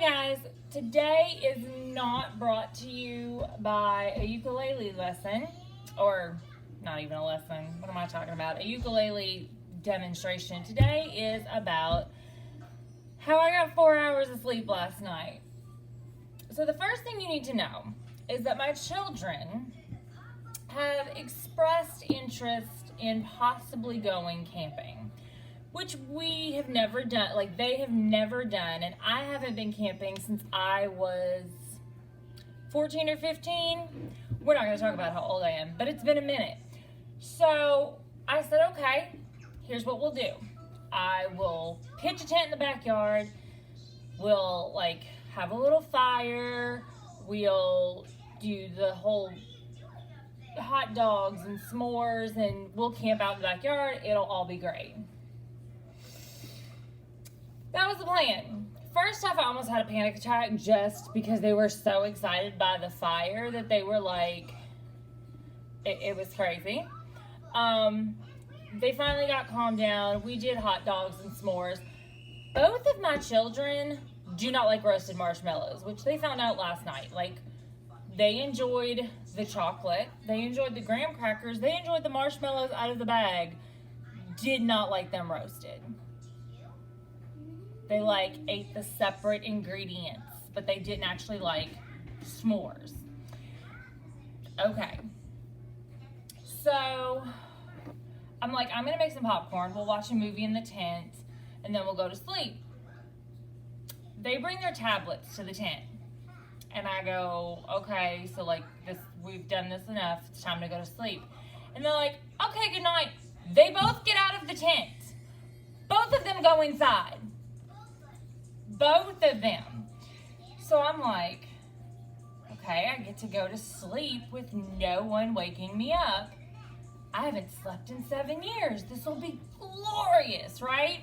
guys, today is not brought to you by a ukulele lesson, or not even a lesson, what am I talking about? A ukulele demonstration. Today is about how I got 4 hours of sleep last night. So the first thing you need to know is that my children have expressed interest in possibly going camping, which we have never done, like they have never done, and I haven't been camping since I was 14 or 15. We're not going to talk about how old I am, but it's been a minute. So I said, okay, here's what we'll do. I will pitch a tent in the backyard. We'll like have a little fire. We'll do the whole hot dogs and s'mores, and we'll camp out in the backyard. It'll all be great. That was the plan. First off, I almost had a panic attack just because they were so excited by the fire that they were like, it was crazy. They finally got calmed down. We did hot dogs and s'mores. Both of my children do not like roasted marshmallows, which they found out last night. Like, they enjoyed the chocolate. They enjoyed the graham crackers. They enjoyed the marshmallows out of the bag. Did not like them roasted. They like ate the separate ingredients, but they didn't actually like s'mores. Okay. So I'm like, I'm gonna make some popcorn. We'll watch a movie in the tent, and then we'll go to sleep. They bring their tablets to the tent, and I go, okay, so like this, we've done this enough. It's time to go to sleep. And they're like, okay, good night. They both get out of the tent. Both of them go inside. Both of them. So I'm like, okay, I get to go to sleep with no one waking me up. I haven't slept in 7 years. This will be glorious, right?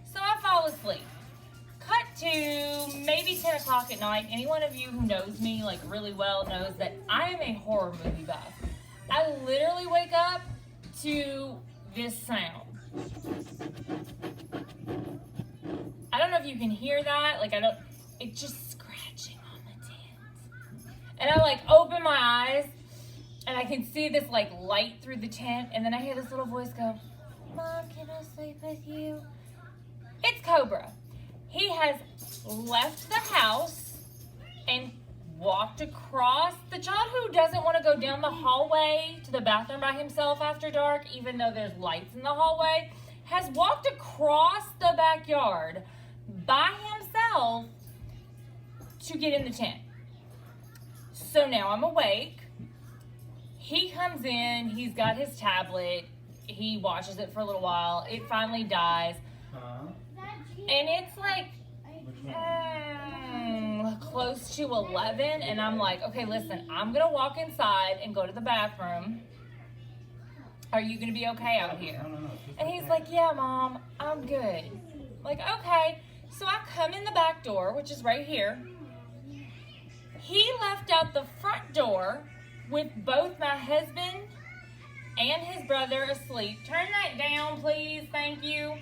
So I fall asleep. Cut to maybe 10 o'clock at night. Any one of you who knows me like really well knows that I am a horror movie buff. I literally wake up to this sound. I don't know if you can hear that. Like, it's just scratching on the tent. And I like open my eyes and I can see this like light through the tent. And then I hear this little voice go, Mom, can I sleep with you? It's Cobra. He has left the house and walked across. The child who doesn't want to go down the hallway to the bathroom by himself after dark, even though there's lights in the hallway, has walked across the backyard by himself to get in the tent. So now I'm awake. He comes in, he's got his tablet, he watches it for a little while, it finally dies. And it's like close to 11, and I'm like, okay, listen, I'm gonna walk inside and go to the bathroom. Are you gonna be okay out here? And he's like, yeah, Mom, I'm good. Like, okay. So I come in the back door, which is right here. He left out the front door with both my husband and his brother asleep. Turn that down, please. Thank you.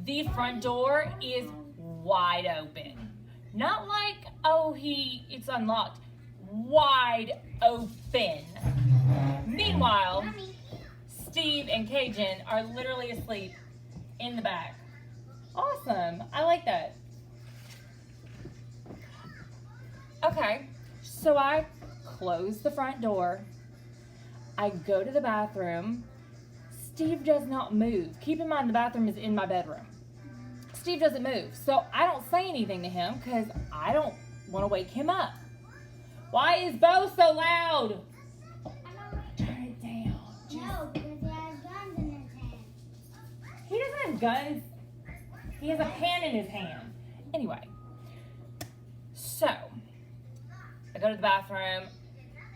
The front door is wide open. Not like, oh, it's unlocked. Wide open. Meanwhile, Steve and Cajun are literally asleep in the back. Awesome. I like that. Okay, so I close the front door. I go to the bathroom. Steve does not move. Keep in mind the bathroom is in my bedroom. Steve doesn't move. So I don't say anything to him because I don't want to wake him up. Why is Bo so loud? Turn it down. No, because he has guns in his hand. He doesn't have guns. He has a pan in his hand. Anyway, so I go to the bathroom.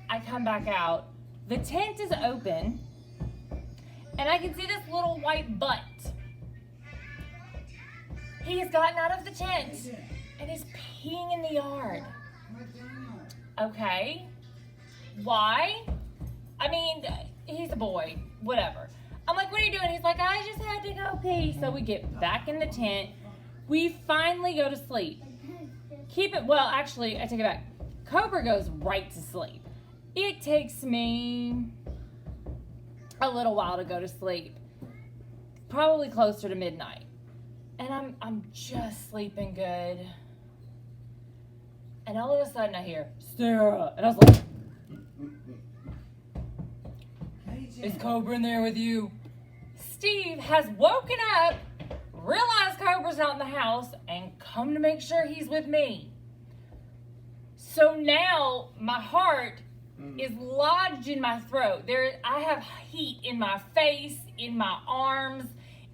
I come back out. The tent is open, and I can see this little white butt. He has gotten out of the tent and is peeing in the yard. Okay. Why? I mean, he's a boy. Whatever. I'm like, what are you doing? He's like, I just had to go pee. So we get back in the tent. We finally go to sleep. Actually, I take it back. Cobra goes right to sleep. It takes me a little while to go to sleep. Probably closer to midnight. And I'm just sleeping good. And all of a sudden I hear, Sarah. And I was like, is Cobra in there with you? Steve has woken up, realized Cobra's not in the house, and come to make sure he's with me. So now my heart is lodged in my throat. I have heat in my face, in my arms,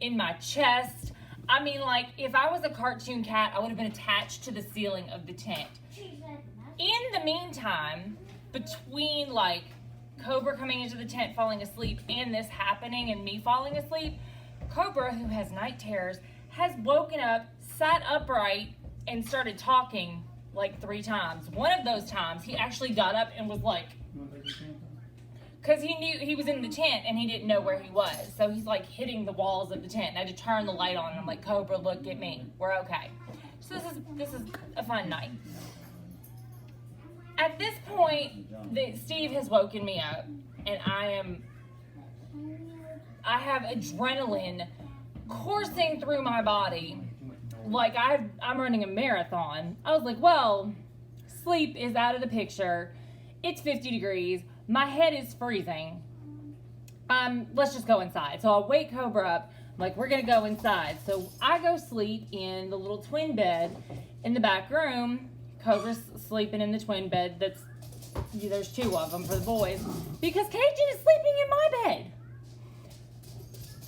in my chest. I mean, like, if I was a cartoon cat, I would have been attached to the ceiling of the tent. In the meantime, between, like, Cobra coming into the tent, falling asleep, and this happening, and me falling asleep, Cobra, who has night terrors, has woken up, sat upright, and started talking, like, 3 times. One of those times, he actually got up and was like, because he knew he was in the tent and he didn't know where he was. So he's like hitting the walls of the tent. And I had to turn the light on and I'm like, Cobra, look at me. We're okay. So this is a fun night. At this point, Steve has woken me up and I have adrenaline coursing through my body like I'm running a marathon. I was like, well, sleep is out of the picture. It's 50 degrees. My head is freezing. Let's just go inside. So I'll wake Cobra up. I'm like, we're gonna go inside. So I go sleep in the little twin bed in the back room. Cobra's sleeping in the twin bed. There's 2 of them for the boys because Cajun is sleeping in my bed.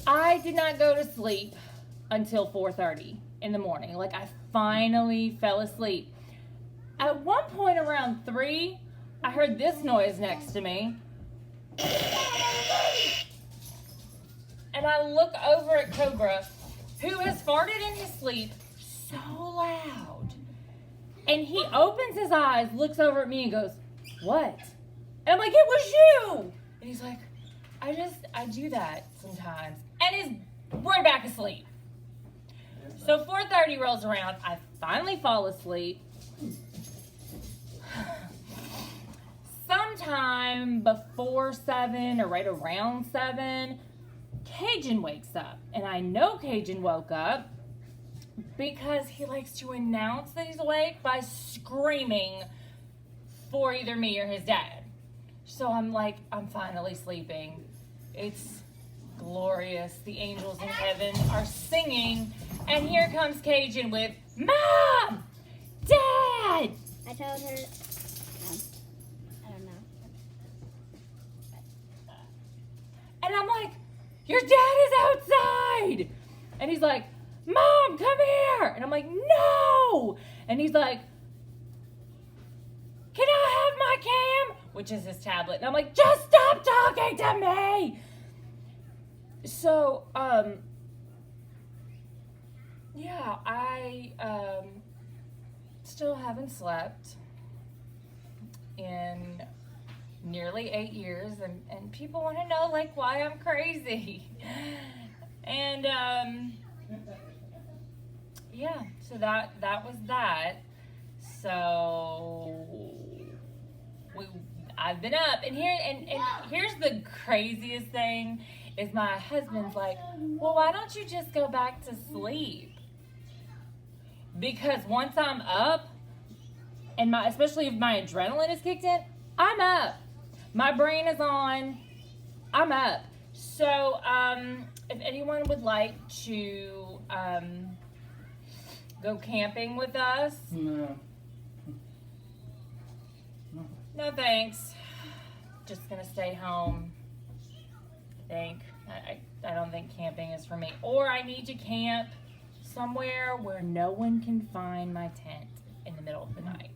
I did not go to sleep until 4:30 in the morning. Like, I finally fell asleep. At one point around 3, I heard this noise next to me. And I look over at Cobra, who has farted in his sleep so loud. And he opens his eyes, looks over at me and goes, what? And I'm like, it was you! And he's like, I do that sometimes. And is right back asleep. So 4:30 rolls around, I finally fall asleep. Sometime before 7 or right around 7, Cajun wakes up. And I know Cajun woke up because he likes to announce that he's awake by screaming for either me or his dad. So I'm like, I'm finally sleeping. It's glorious. The angels in heaven are singing. And here comes Cajun with, Mom! Dad! I told her, I don't know. And I'm like, your dad is outside! And he's like, Mom, come here! And I'm like, no! And he's like, can I have my cam? Which is his tablet. And I'm like, just stop talking to me! So, yeah, I still haven't slept in nearly 8 years, and people want to know, like, why I'm crazy. And, yeah, so that was that. So, I've been up, and here's the craziest thing, is my husband's like, well, why don't you just go back to sleep? Because once I'm up, and especially if my adrenaline is kicked in, I'm up. My brain is on. I'm up. So, if anyone would like to go camping with us, no thanks. Just gonna stay home. I don't think camping is for me. Or I need to camp somewhere where no one can find my tent in the middle of the night.